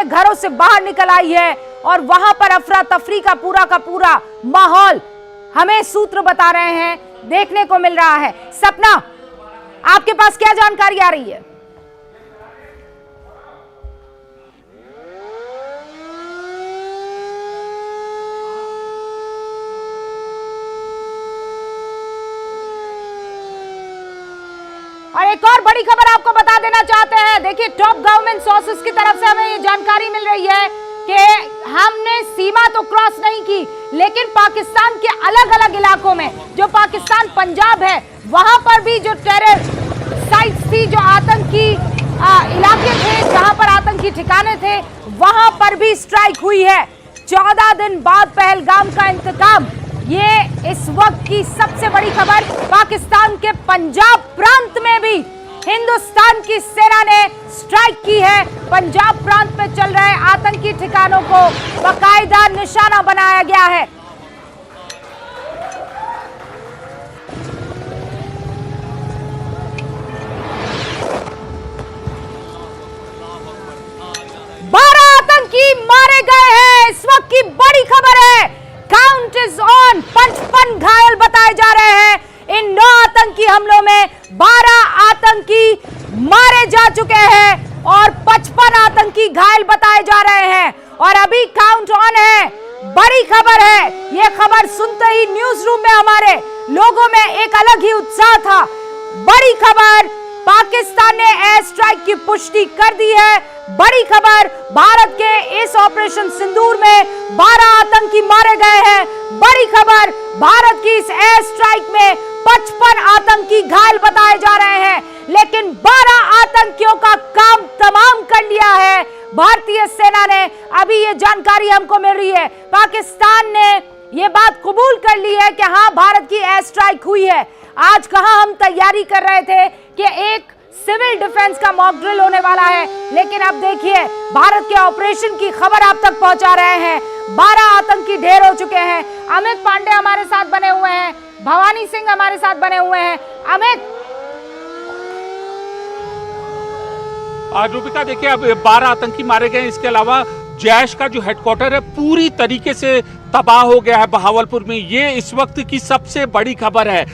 घरों से बाहर निकल आई है और वहां पर अफरा तफरी का पूरा माहौल हमें सूत्र बता रहे हैं, देखने को मिल रहा है। सपना, आपके पास क्या जानकारी आ रही है? और एक और बड़ी खबर आपको बता देना चाहते हैं। देखिए, टॉप गवर्नमेंट सोर्सेस की तरफ से हमें ये जानकारी मिल रही है कि हमने सीमा तो क्रॉस नहीं की, लेकिन पाकिस्तान के अलग अलग इलाकों में, जो पाकिस्तान पंजाब है, वहां पर भी जो टेरर साइट्स थी, जो आतंकी इलाके थे, जहां पर आतंकी ठिकाने थे, वहां पर भी स्ट्राइक हुई है। 14 दिन बाद पहलगाम का इंतकाम, ये इस वक्त की सबसे बड़ी खबर। पाकिस्तान के पंजाब प्रांत में भी हिंदुस्तान की सेना ने स्ट्राइक की है। पंजाब प्रांत में चल रहे आतंकी ठिकानों को बाकायदा निशाना बनाया गया है। बारह आतंकी मारे गए हैं, इस वक्त की बड़ी खबर है। काउंट इज ऑन, 55 घायल बताए जा रहे हैं। इन 9 आतंकी हमलों में 12 आतंकी मारे जा चुके हैं और 55 आतंकी घायल बताए जा रहे हैं और अभी काउंट ऑन है। बड़ी खबर है, यह खबर सुनते ही न्यूज रूम में हमारे लोगों में एक अलग ही उत्साह था। बड़ी खबर, पाकिस्तान ने एयर स्ट्राइक की पुष्टि कर दी है। बड़ी खबर, भारत के इस ऑपरेशन सिंदूर में 12 आतंकी मारे गए हैं। बड़ी खबर, भारत की इस एयर स्ट्राइक में 55 आतंकी घायल बताए जा रहे हैं, लेकिन 12 आतंकियों का काम तमाम कर लिया है भारतीय सेना ने। अभी ये जानकारी हमको मिल रही है, पाकिस्तान ने ये बात कबूल कर ली है कि हाँ, भारत की एयर स्ट्राइक हुई है। आज कहां हम तैयारी कर रहे थे कि एक सिविल डिफेंस का मॉक ड्रिल होने वाला है, लेकिन अब देखिए भारत के ऑपरेशन की खबर आप तक पहुंचा रहे हैं। 12 आतंकी ढेर हो चुके हैं। अमित पांडे हमारे साथ बने हुए हैं, भवानी सिंह हमारे साथ बने हुए हैं। अमित, रूपिका, देखिए अब 12 आतंकी मारे गए। इसके अलावा जैश का जो हेडक्वार्टर है पूरी तरीके से तबाह हो गया है बहावलपुर में। ये इस वक्त की सबसे बड़ी खबर है।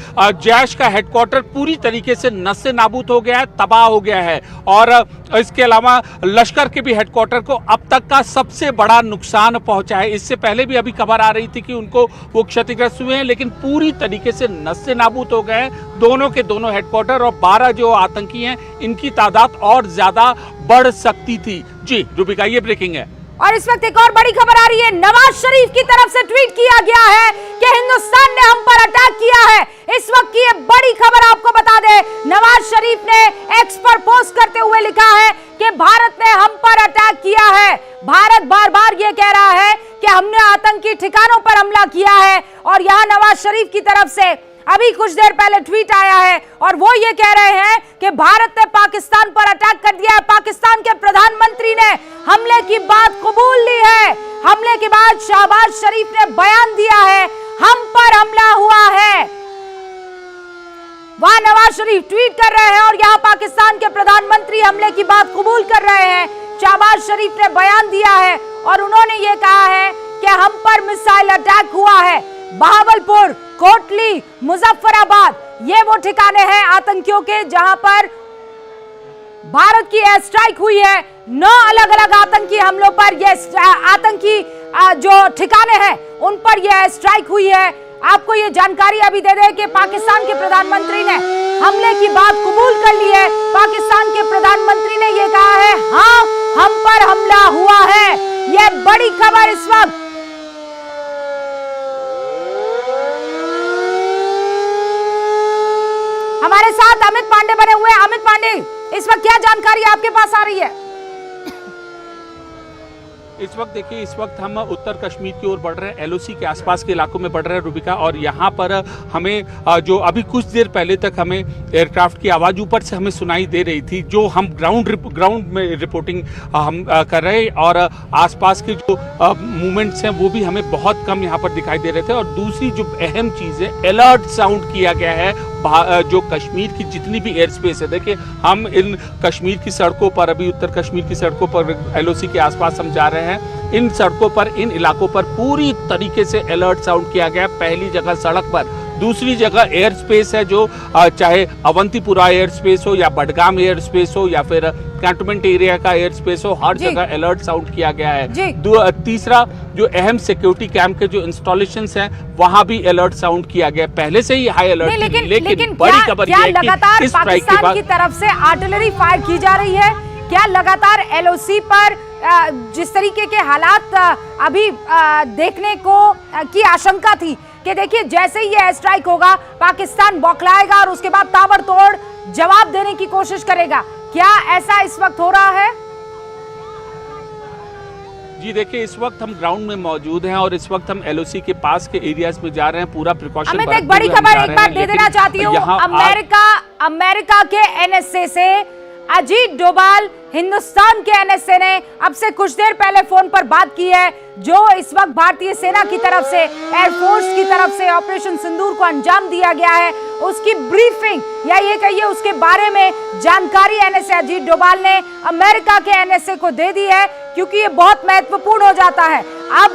जैश का हेडक्वार्टर पूरी तरीके से नस्से नाबूद हो गया है, तबाह हो गया है। और इसके अलावा लश्कर के भी हेडक्वार्टर को अब तक का सबसे बड़ा नुकसान पहुंचा है। इससे पहले भी अभी खबर आ रही थी कि उनको वो क्षतिग्रस्त हुए हैं, लेकिन पूरी तरीके से नस्से नाबूद हो गए हैं दोनों के दोनों हेडक्वार्टर। और 12 जो आतंकी हैं, इनकी तादाद और ज्यादा बढ़ सकती थी। जी रूबिका, ये ब्रेकिंग है। और इस वक्त एक और बड़ी खबर आ रही है। नवाज शरीफ की तरफ से ट्वीट किया गया है कि हिंदुस्तान ने हम पर अटैक किया है। इस वक्त की ये बड़ी खबर आपको बता दे, नवाज शरीफ ने एक्स पर पोस्ट करते हुए लिखा है कि भारत ने हम पर अटैक किया है। भारत बार बार ये कह रहा है कि हमने आतंकी ठिकानों पर हमला किया है और यहां नवाज शरीफ की तरफ से अभी कुछ देर पहले ट्वीट आया है और वो ये कह रहे हैं कि भारत ने पाकिस्तान पर अटैक कर दिया है। पाकिस्तान के प्रधानमंत्री ने हमले की बात कबूल ली है। हमले के बाद शहबाज शरीफ ने बयान दिया है, हम पर हमला हुआ है। वहां नवाज शरीफ ट्वीट कर रहे हैं और यहां पाकिस्तान के प्रधानमंत्री हमले की बात कबूल कर रहे हैं। शहबाज शरीफ ने बयान दिया है और उन्होंने ये कहा है कि हम पर मिसाइल अटैक हुआ है। बहावलपुर, कोटली, मुजफ्फराबाद, ये वो ठिकाने हैं आतंकियों के जहां पर भारत की एयर स्ट्राइक हुई है। 9 अलग अलग आतंकी हमलों पर ये आतंकी जो ठिकाने हैं उन पर यह एयर स्ट्राइक हुई है। आपको ये जानकारी अभी दे दें कि पाकिस्तान के प्रधानमंत्री ने हमले की बात कबूल कर ली है। पाकिस्तान के प्रधानमंत्री ने यह कहा है, हाँ, हम पर हमला हुआ है। यह बड़ी खबर इस वक्त। हमारे साथ अमित पांडे बने हुए हैं। अमित पांडे, इस वक्त क्या जानकारी आपके पास आ रही है? इस वक्त देखिए, इस वक्त हम उत्तर कश्मीर की ओर बढ़ रहे हैं, एलओसी के आसपास के इलाकों में बढ़ रहे हैं रूबिका, और यहाँ पर हमें जो अभी कुछ देर पहले तक हमें एयरक्राफ्ट की आवाज़ ऊपर से हमें सुनाई दे रही थी, जो हम ग्राउंड में रिपोर्टिंग हम कर रहे हैं, और आसपास के जो मूवमेंट्स हैं वो भी हमें बहुत कम यहाँ पर दिखाई दे रहे थे। और दूसरी जो अहम चीज़ है, अलर्ट साउंड किया गया है जो कश्मीर की जितनी भी एयर स्पेस है। देखिए, हम इन कश्मीर की सड़कों पर, अभी उत्तर कश्मीर की सड़कों पर एलओसी के आसपास हम जा रहे हैं। इन सड़कों पर, इन इलाकों पर पूरी तरीके से अलर्ट साउंड किया गया। पहली जगह सड़क पर, दूसरी जगह एयर स्पेस है, जो चाहे अवंतीपुरा एयर स्पेस हो या बडगाम एयर स्पेस हो या फिर कैंटोनमेंट एरिया का एयर स्पेस हो, हर जगह अलर्ट साउंड किया गया है। तीसरा, जो अहम सिक्योरिटी कैंप के जो इंस्टॉलेशंस हैं, वहां भी अलर्ट साउंड किया गया। पहले से ही हाई अलर्ट, लेकिन बड़ी खबर यह है कि इस स्ट्राइक के बाद की तरफ से आर्टिलरी फायर की जा रही है। क्या लगातार एलओसी पर जिस तरीके के हालात अभी देखने को की आशंका थी कि देखिए जैसे ही ये एयर स्ट्राइक होगा पाकिस्तान बौखलाएगा और उसके बाद ताबड़तोड़ जवाब देने की कोशिश करेगा, क्या ऐसा इस वक्त हो रहा है? जी देखिए, इस वक्त हम ग्राउंड में मौजूद हैं और इस वक्त हम एलओसी के पास के एरियाज में जा रहे हैं, पूरा प्रिकॉशन। अमित, एक बड़ी खबर एक बार दे देना चाहती हूँ। अमेरिका के एनएसए से अजीत डोभाल, हिंदुस्तान के एनएसए ने अब से कुछ देर पहले फोन पर बात की है। जो इस वक्त भारतीय सेना की तरफ से, एयरफोर्स की तरफ से ऑपरेशन सिंदूर को अंजाम दिया गया है, उसकी ब्रीफिंग या ये कहिए उसके बारे में जानकारी एनएसए अजीत डोभाल ने अमेरिका के एनएसए को दे दी है, क्योंकि ये बहुत महत्वपूर्ण हो जाता है। अब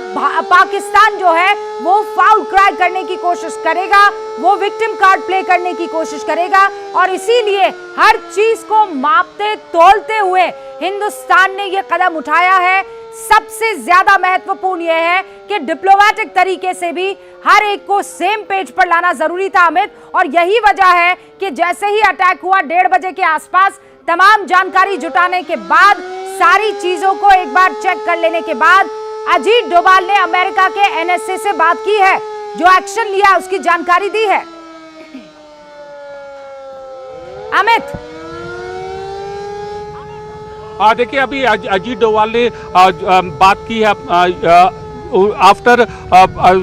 पाकिस्तान जो है वो फाउल क्राई करने की कोशिश करेगा, वो विक्टिम कार्ड प्ले करने की कोशिश करेगा, और इसीलिए हर चीज को मापते तोलते हुए हिंदुस्तान ने ये कदम उठाया है। सबसे ज्यादा महत्वपूर्ण यह है कि डिप्लोमेटिक तरीके से भी हर एक को सेम पेज पर लाना जरूरी था, अमित, और यही वजह है कि जैसे ही अटैक हुआ 1:30 बजे के आसपास, तमाम जानकारी जुटाने के बाद, सारी चीजों को एक बार चेक कर लेने के बाद अजीत डोभाल ने अमेरिका के एनएसए से बात की है, जो एक्शन लिया उसकी जानकारी दी है। अमित, देखिए, अभी अजीत डोभाल ने बात की है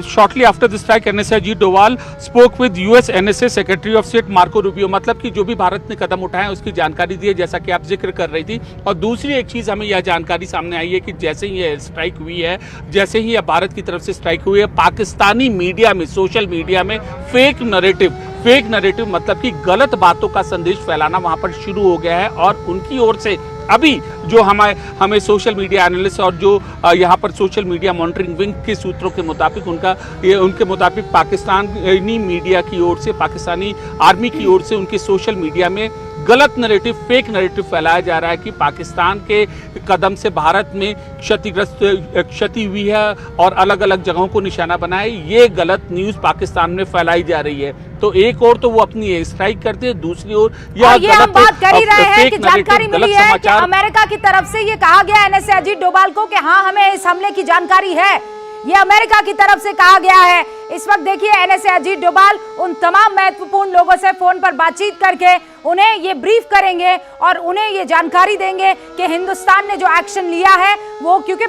shortly after the strike, NSA Ajit Doval spoke with US NSA Secretary of State Marco Rubio. मतलब कि जो भी भारत ने कदम उठाए हैं उसकी जानकारी दी है, जैसा कि आप जिक्र कर रही थी। और दूसरी एक चीज हमें यह जानकारी सामने आई है कि जैसे ही ये स्ट्राइक हुई है, जैसे ही भारत की तरफ से स्ट्राइक हुई है, पाकिस्तानी मीडिया में, सोशल मीडिया में फेक नरेटिव मतलब कि गलत बातों का संदेश फैलाना वहां पर शुरू हो गया है। और उनकी ओर से अभी जो हमें सोशल मीडिया एनालिस्ट और जो यहाँ पर सोशल मीडिया मॉनिटरिंग विंग के सूत्रों के मुताबिक उनके मुताबिक पाकिस्तानी मीडिया की ओर से, पाकिस्तानी आर्मी की ओर से उनके सोशल मीडिया में गलत नैरेटिव, फेक नैरेटिव फैलाया जा रहा है कि पाकिस्तान के कदम से भारत में क्षति हुई है और अलग अलग जगहों को निशाना बनाया। ये गलत न्यूज़ पाकिस्तान में फैलाई जा रही है। तो एक और तो वो अपनी स्ट्राइक करते हैं, दूसरी ओर ये हम बात कर ही रहे हैं कि जानकारी मिली है कि अमेरिका की तरफ से ये कहा गया एनएसए अजीत डोभाल को कि हाँ, हमें इस हमले की जानकारी है। ये अमेरिका की तरफ से कहा गया है। इस वक्त देखिए एनएसए अजीत डोभाल उन तमाम महत्वपूर्ण लोगों से फोन पर बातचीत करके उन्हें ये ब्रीफ करेंगे और उन्हें ये जानकारी देंगे कि हिंदुस्तान ने जो एक्शन लिया है वो, क्योंकि